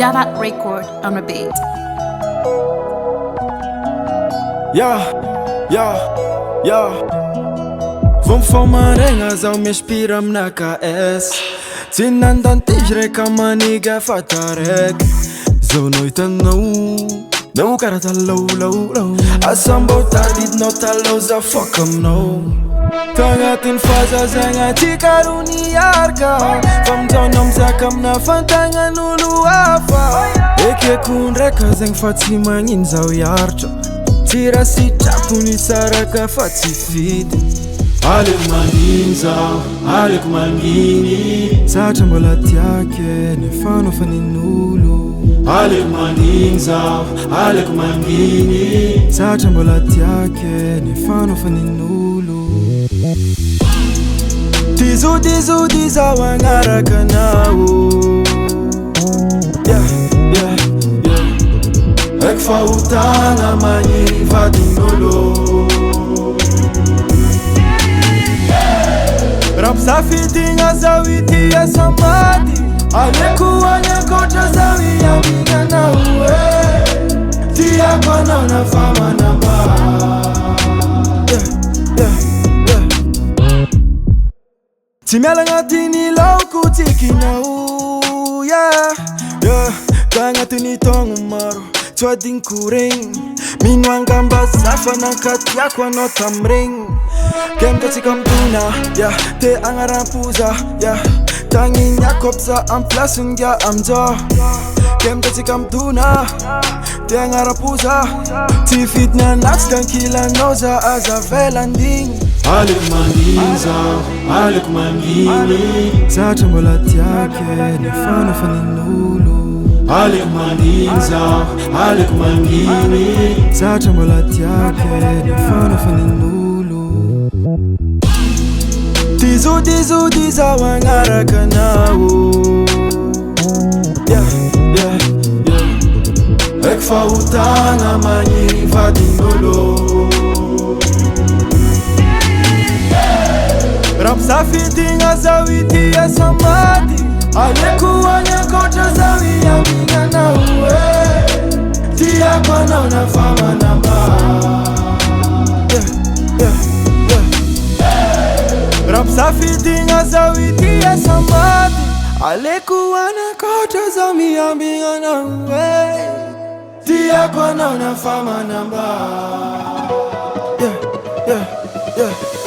Davalt Rwikordz on the beat. Vamos fomarengas ao me inspira amina KS Tsy nandantizy reka maniga fatarek Zao noite não cara tá low Asambao tadidinao taloha za fuck aminao Tagnatin'ny fahazazagna ty karo niaraka Fa mizaona mizaka amina fantagnan'olo hafa Ekeko ndraika zegny fa tsy magnino zaho hiaritra Tsy raha sitrapo nisaraka fa tsy fidy Aleko manginy zaho, aleko manginy Zatra mbola tiake nefa nofa nin'olo Aleko manginy zaho, aleko manginy Zatra mbola tiake nefa nofa nin'olo Tizody zaho agnaraka nao Eko fahotana magniry vadin'olo Rapsafidigna zaho itia samady Aleko anyankoatra zaho iambigna Tiako anao na famanamba Tsy miala agnatin'ny laoko tikinao Tagnatin'ny taogno maro Tsy adigniko regny Mino angamba zafa nankatiako anao tamregny Kemdatsika midona, te agnaram-poza Tagny akopsa amplasynga amzao Kemdatsika midona, te agnaram-poza Tsy fidiny anatsika ankilanao za aza velandigny Aleko manginy zaho, aleko manginy Zatra mbola tiake nefa nofa nin'olo Aleko manginy zaho, aleko manginy Zatra mbola tiake nefa nofa nin'olo Tizody zaho agnaraka nao Eko fahotana magniry vadin'olo Rapsafidigna zaho itia samady Aleko anyankoatra zaho iambigna Tiako anao na famanamba Rapsafidigna zaho itia samady Aleko anyankoatra zaho miambigna Tiako anao na famanamba Yeah